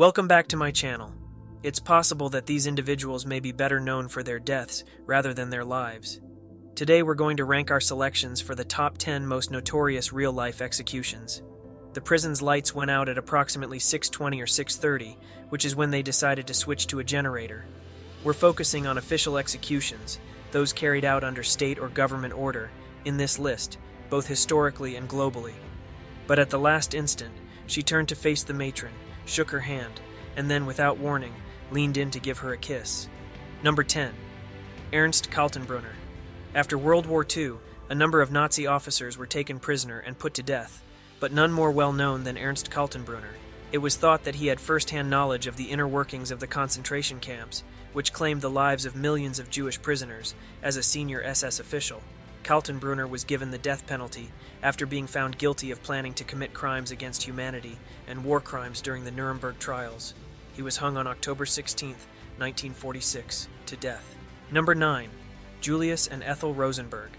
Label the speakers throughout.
Speaker 1: Welcome back to my channel. It's possible that these individuals may be better known for their deaths rather than their lives. Today we're going to rank our selections for the top 10 most notorious real-life executions. The prison's lights went out at approximately 6:20 or 6:30, which is when they decided to switch to a generator. We're focusing on official executions, those carried out under state or government order, in this list, both historically and globally. But at the last instant, she turned to face the matron, shook her hand, and then, without warning, leaned in to give her a kiss. Number 10. Ernst Kaltenbrunner. After World War II, a number of Nazi officers were taken prisoner and put to death, but none more well known than Ernst Kaltenbrunner. It was thought that he had first-hand knowledge of the inner workings of the concentration camps, which claimed the lives of millions of Jewish prisoners. As a senior SS official, Kaltenbrunner was given the death penalty after being found guilty of planning to commit crimes against humanity and war crimes during the Nuremberg trials. He was hung on October 16, 1946, to death. Number 9. Julius and Ethel Rosenberg.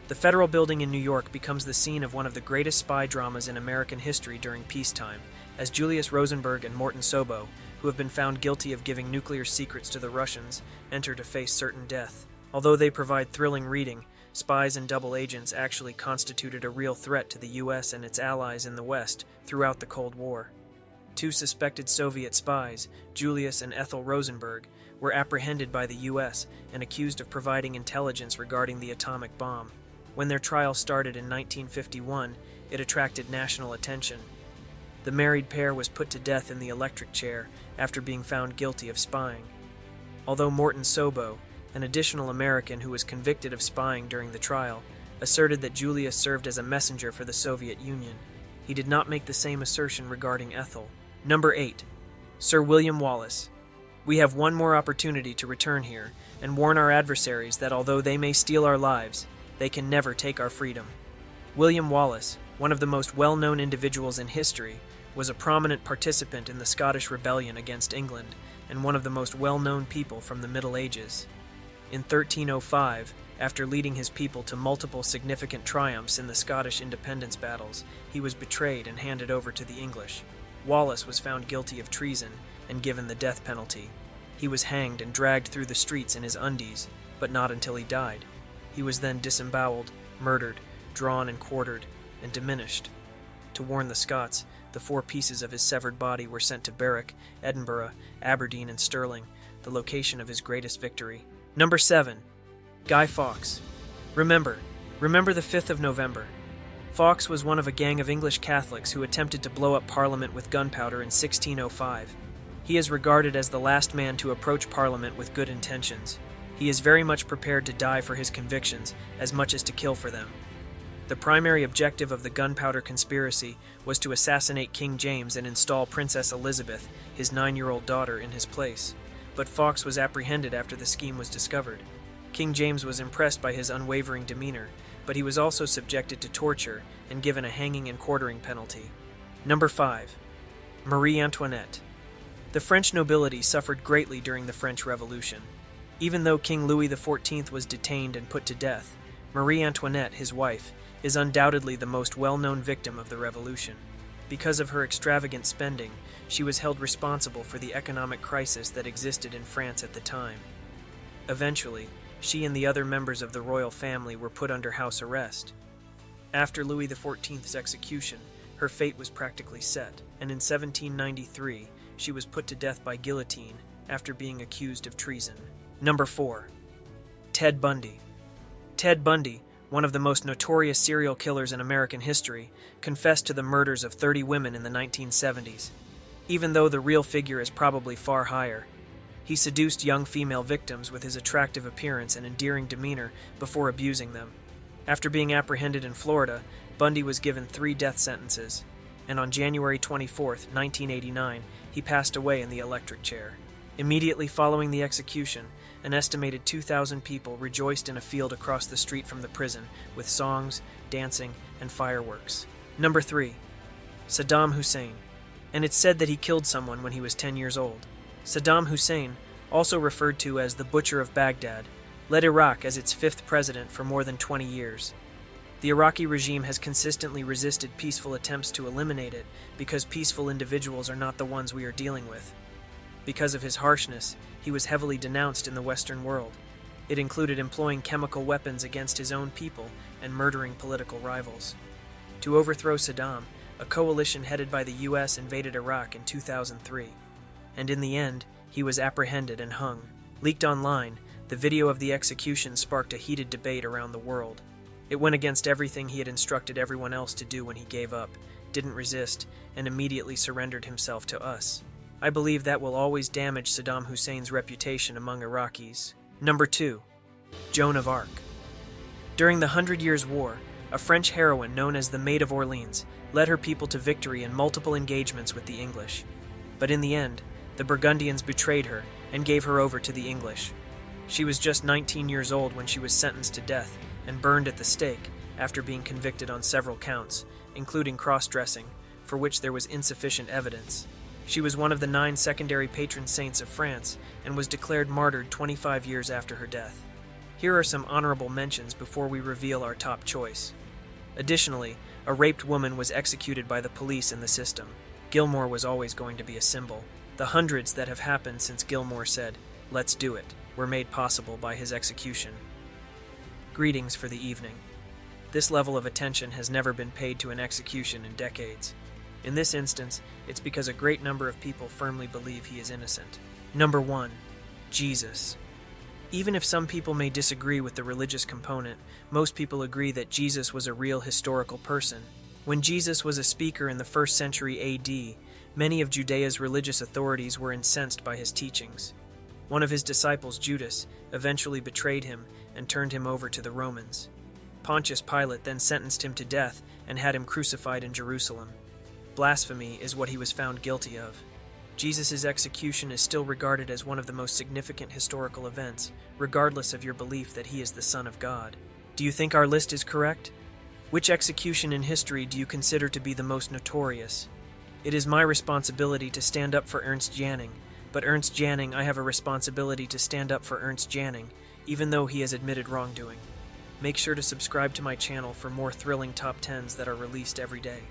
Speaker 1: The Federal Building in New York becomes the scene of one of the greatest spy dramas in American history during peacetime, as Julius Rosenberg and Morton Sobo, who have been found guilty of giving nuclear secrets to the Russians, enter to face certain death. Although they provide thrilling reading, spies and double agents actually constituted a real threat to the U.S. and its allies in the West throughout the Cold War. Two suspected Soviet spies, Julius and Ethel Rosenberg, were apprehended by the U.S. and accused of providing intelligence regarding the atomic bomb. When their trial started in 1951, it attracted national attention. The married pair was put to death in the electric chair after being found guilty of spying. Although Morton Sobo, an additional American who was convicted of spying during the trial, asserted that Julius served as a messenger for the Soviet Union, he did not make the same assertion regarding Ethel. Number 8. Sir William Wallace. We have one more opportunity to return here and warn our adversaries that although they may steal our lives, they can never take our freedom. William Wallace, one of the most well-known individuals in history, was a prominent participant in the Scottish Rebellion against England and one of the most well-known people from the Middle Ages. In 1305, after leading his people to multiple significant triumphs in the Scottish independence battles, he was betrayed and handed over to the English. Wallace was found guilty of treason and given the death penalty. He was hanged and dragged through the streets in his undies, but not until he died. He was then disemboweled, murdered, drawn and quartered, and diminished. To warn the Scots, the 4 pieces of his severed body were sent to Berwick, Edinburgh, Aberdeen, and Stirling, the location of his greatest victory. Number 7. Guy Fawkes. Remember the 5th of November. Fawkes was one of a gang of English Catholics who attempted to blow up Parliament with gunpowder in 1605. He is regarded as the last man to approach Parliament with good intentions. He is very much prepared to die for his convictions as much as to kill for them. The primary objective of the gunpowder conspiracy was to assassinate King James and install Princess Elizabeth, his 9-year-old daughter, in his place. But Fawkes was apprehended after the scheme was discovered. King James was impressed by his unwavering demeanor, but he was also subjected to torture and given a hanging and quartering penalty. Number 5. Marie Antoinette. The French nobility suffered greatly during the French Revolution. Even though King Louis XIV was detained and put to death, Marie Antoinette, his wife, is undoubtedly the most well-known victim of the revolution. Because of her extravagant spending, she was held responsible for the economic crisis that existed in France at the time. Eventually, she and the other members of the royal family were put under house arrest. After Louis XIV's execution, her fate was practically set, and in 1793, she was put to death by guillotine after being accused of treason. Number 4. Ted Bundy. Ted Bundy, one of the most notorious serial killers in American history, confessed to the murders of 30 women in the 1970s. Even though the real figure is probably far higher, he seduced young female victims with his attractive appearance and endearing demeanor before abusing them. After being apprehended in Florida, Bundy was given 3 death sentences, and on January 24, 1989, he passed away in the electric chair. Immediately following the execution, an estimated 2,000 people rejoiced in a field across the street from the prison with songs, dancing, and fireworks. Number 3. Saddam Hussein. And it's said that he killed someone when he was 10 years old. Saddam Hussein, also referred to as the Butcher of Baghdad, led Iraq as its 5th president for more than 20 years. The Iraqi regime has consistently resisted peaceful attempts to eliminate it because peaceful individuals are not the ones we are dealing with. Because of his harshness, he was heavily denounced in the Western world. It included employing chemical weapons against his own people and murdering political rivals. To overthrow Saddam, a coalition headed by the US invaded Iraq in 2003. And in the end, he was apprehended and hung. Leaked online, the video of the execution sparked a heated debate around the world. It went against everything he had instructed everyone else to do when he gave up, didn't resist, and immediately surrendered himself to us. I believe that will always damage Saddam Hussein's reputation among Iraqis. Number 2. Joan of Arc. During the 100 Years' War, a French heroine known as the Maid of Orleans led her people to victory in multiple engagements with the English. But in the end, the Burgundians betrayed her and gave her over to the English. She was just 19 years old when she was sentenced to death and burned at the stake after being convicted on several counts, including cross-dressing, for which there was insufficient evidence. She was one of the 9 secondary patron saints of France and was declared martyred 25 years after her death. Here are some honorable mentions before we reveal our top choice. Additionally, a raped woman was executed by the police in the system. Gilmore was always going to be a symbol. The hundreds that have happened since Gilmore said, "Let's do it," were made possible by his execution. Greetings for the evening. This level of attention has never been paid to an execution in decades. In this instance, it's because a great number of people firmly believe he is innocent. Number 1. Jesus. Even if some people may disagree with the religious component, most people agree that Jesus was a real historical person. When Jesus was a speaker in the 1st century AD, many of Judea's religious authorities were incensed by his teachings. One of his disciples, Judas, eventually betrayed him and turned him over to the Romans. Pontius Pilate then sentenced him to death and had him crucified in Jerusalem. Blasphemy is what he was found guilty of. Jesus' execution is still regarded as one of the most significant historical events, regardless of your belief that he is the Son of God. Do you think our list is correct? Which execution in history do you consider to be the most notorious? It is my responsibility to stand up for Ernst Janning, but Ernst Janning, I have a responsibility to stand up for Ernst Janning, even though he has admitted wrongdoing. Make sure to subscribe to my channel for more thrilling top 10s that are released every day.